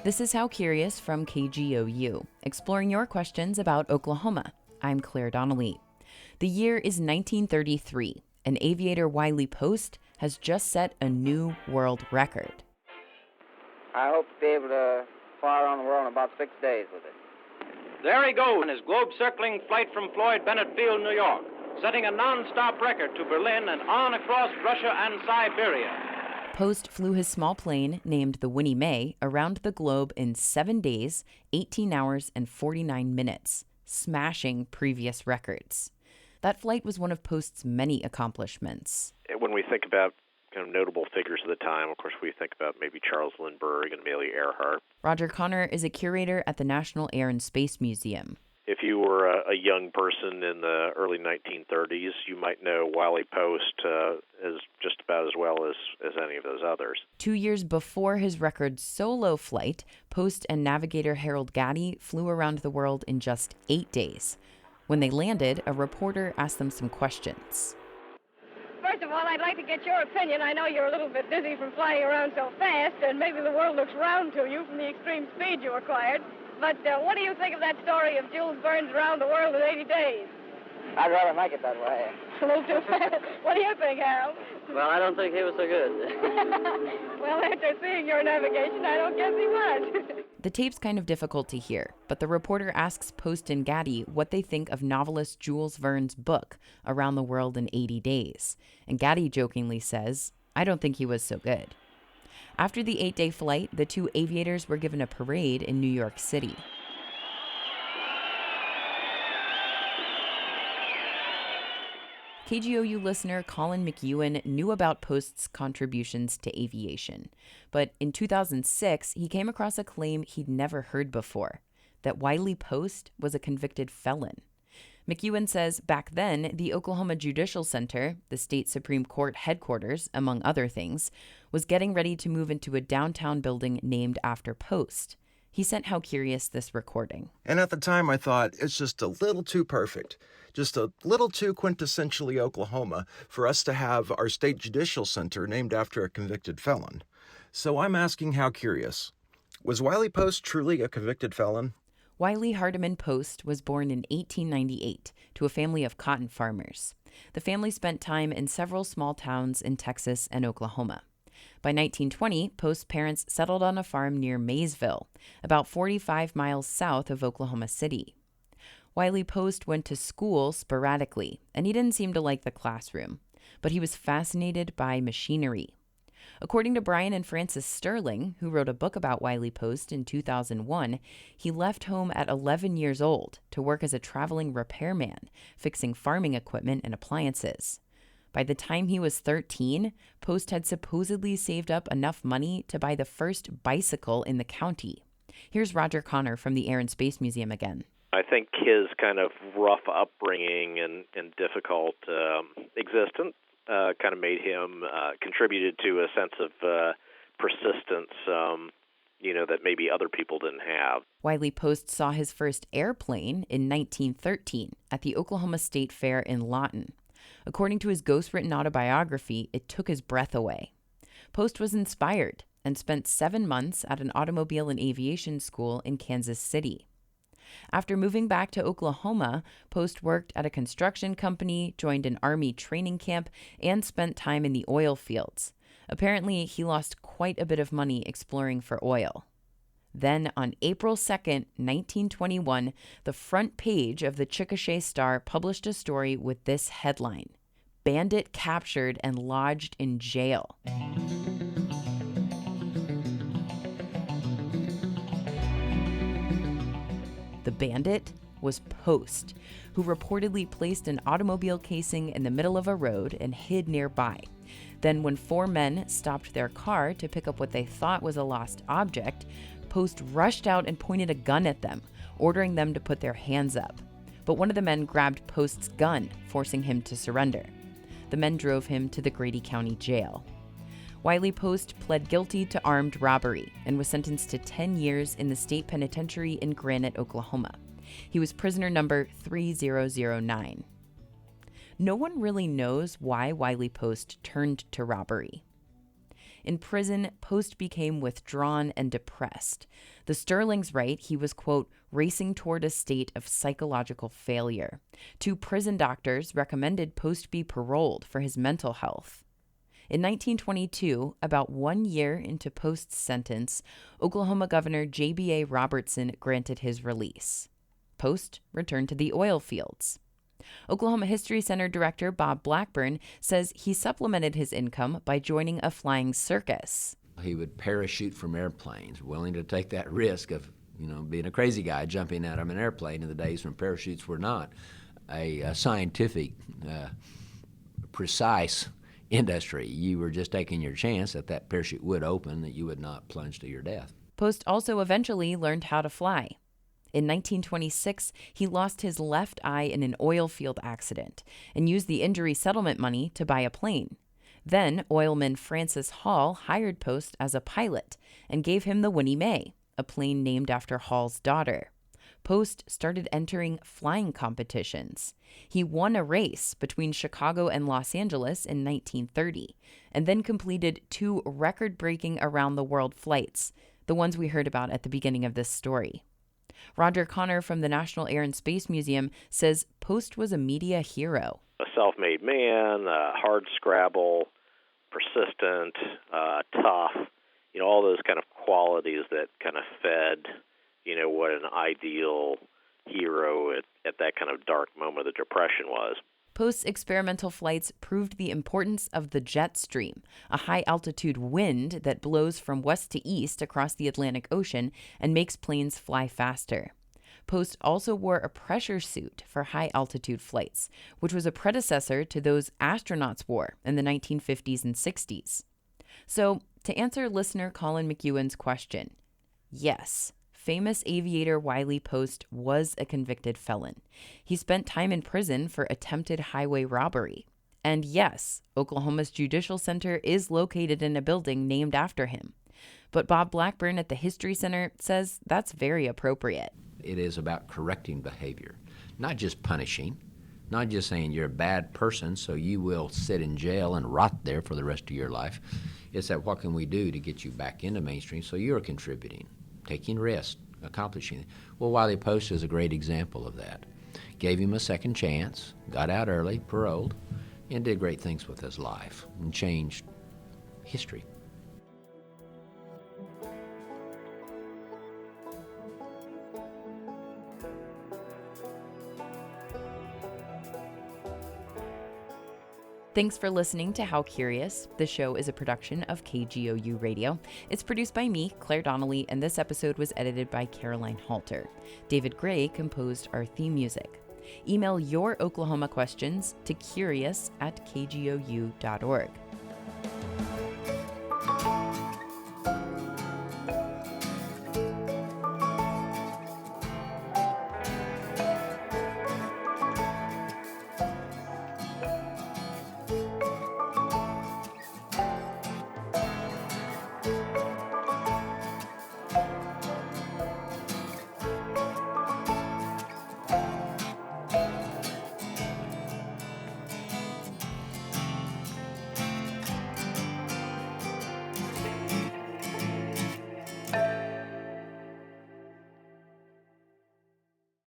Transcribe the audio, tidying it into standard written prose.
This is How Curious from KGOU, exploring your questions about Oklahoma. I'm Claire Donnelly. The year is 1933, and Aviator Wiley Post has just set a new world record. I hope to be able to fly around the world in about 6 days with it. There he goes on his globe-circling flight from Floyd Bennett Field, New York, setting a non-stop record to Berlin and on across Russia and Siberia. Post flew his small plane, named the Winnie Mae, around the globe in 7 days, 18 hours, and 49 minutes, smashing previous records. That flight was one of Post's many accomplishments. When we think about kind of notable figures of the time, of course, we think about maybe Charles Lindbergh and Amelia Earhart. Roger Connor is a curator at the National Air and Space Museum. If you were a young person in the early 1930s, you might know Wiley Post as just about as well as any of those others. 2 years before his record solo flight, Post and navigator Harold Gatty flew around the world in just 8 days. When they landed, a reporter asked them some questions. First of all, I'd like to get your opinion. I know you're a little bit dizzy from flying around so fast, and maybe the world looks round to you from the extreme speed you acquired. But what do you think of that story of Jules Verne's around the world in 80 days? I'd rather make it that way. A little too fast. What do you think, Harold? Well, I don't think he was so good. Well, after seeing your navigation, I don't guess he was. The tape's kind of difficult to hear, but the reporter asks Post and Gatty what they think of novelist Jules Verne's book, Around the World in 80 Days. And Gatty jokingly says, "I don't think he was so good." After the 8-day flight, the two aviators were given a parade in New York City. KGOU listener Colin McEwen knew about Post's contributions to aviation. But in 2006, he came across a claim he'd never heard before, that Wiley Post was a convicted felon. McEwen says back then, the Oklahoma Judicial Center, the state Supreme Court headquarters, among other things, was getting ready to move into a downtown building named after Post. He sent How Curious this recording. And at the time, I thought, it's just a little too perfect, just a little too quintessentially Oklahoma for us to have our state judicial center named after a convicted felon. So I'm asking How Curious, was Wiley Post truly a convicted felon? Wiley Hardeman Post was born in 1898 to a family of cotton farmers. The family spent time in several small towns in Texas and Oklahoma. By 1920, Post's parents settled on a farm near Maysville, about 45 miles south of Oklahoma City. Wiley Post went to school sporadically, and he didn't seem to like the classroom, but he was fascinated by machinery. According to Brian and Frances Sterling, who wrote a book about Wiley Post in 2001, he left home at 11 years old to work as a traveling repairman, fixing farming equipment and appliances. By the time he was 13, Post had supposedly saved up enough money to buy the first bicycle in the county. Here's Roger Connor from the Air and Space Museum again. I think his kind of rough upbringing and difficult existence kind of made him contributed to a sense of persistence, that maybe other people didn't have. Wiley Post saw his first airplane in 1913 at the Oklahoma State Fair in Lawton. According to his ghostwritten autobiography, it took his breath away. Post was inspired and spent 7 months at an automobile and aviation school in Kansas City. After moving back to Oklahoma, Post worked at a construction company, joined an Army training camp, and spent time in the oil fields. Apparently, he lost quite a bit of money exploring for oil. Then, on April 2nd, 1921, the front page of the Chickasha Star published a story with this headline: "Bandit Captured and Lodged in Jail." The bandit was Post, who reportedly placed an automobile casing in the middle of a road and hid nearby. Then, when 4 men stopped their car to pick up what they thought was a lost object, Post rushed out and pointed a gun at them, ordering them to put their hands up. But one of the men grabbed Post's gun, forcing him to surrender. The men drove him to the Grady County Jail. Wiley Post pled guilty to armed robbery and was sentenced to 10 years in the state penitentiary in Granite, Oklahoma. He was prisoner number 3009. No one really knows why Wiley Post turned to robbery. In prison, Post became withdrawn and depressed. The Sterlings write he was, quote, racing toward a state of psychological failure. 2 prison doctors recommended Post be paroled for his mental health. In 1922, about 1 year into Post's sentence, Oklahoma Governor J.B.A. Robertson granted his release. Post returned to the oil fields. Oklahoma History Center Director Bob Blackburn says he supplemented his income by joining a flying circus. He would parachute from airplanes, willing to take that risk of, being a crazy guy jumping out of an airplane in the days when parachutes were not a scientific, precise industry. You were just taking your chance that parachute would open, that you would not plunge to your death. Post also eventually learned how to fly. In 1926, he lost his left eye in an oil field accident and used the injury settlement money to buy a plane. Then, oilman Francis Hall hired Post as a pilot and gave him the Winnie Mae, a plane named after Hall's daughter. Post started entering flying competitions. He won a race between Chicago and Los Angeles in 1930, and then completed 2 record-breaking around-the-world flights, the ones we heard about at the beginning of this story. Roger Connor from the National Air and Space Museum says Post was a media hero. A self-made man, hard scrabble, persistent, tough, all those kind of qualities that kind of fed what an ideal hero at that kind of dark moment of the Depression was. Post's experimental flights proved the importance of the jet stream, a high-altitude wind that blows from west to east across the Atlantic Ocean and makes planes fly faster. Post also wore a pressure suit for high-altitude flights, which was a predecessor to those astronauts wore in the 1950s and 60s. So, to answer listener Colin McEwen's question, yes, famous aviator Wiley Post was a convicted felon. He spent time in prison for attempted highway robbery. And yes, Oklahoma's Judicial Center is located in a building named after him. But Bob Blackburn at the History Center says that's very appropriate. It is about correcting behavior, not just punishing, not just saying you're a bad person so you will sit in jail and rot there for the rest of your life. It's that what can we do to get you back into mainstream so you're contributing, taking risks, accomplishing. Well, Wiley Post is a great example of that. Gave him a second chance, got out early, paroled, and did great things with his life and changed history. Thanks for listening to How Curious. The show is a production of KGOU Radio. It's produced by me, Claire Donnelly, and this episode was edited by Caroline Halter. David Gray composed our theme music. Email your Oklahoma questions to curious@kgou.org.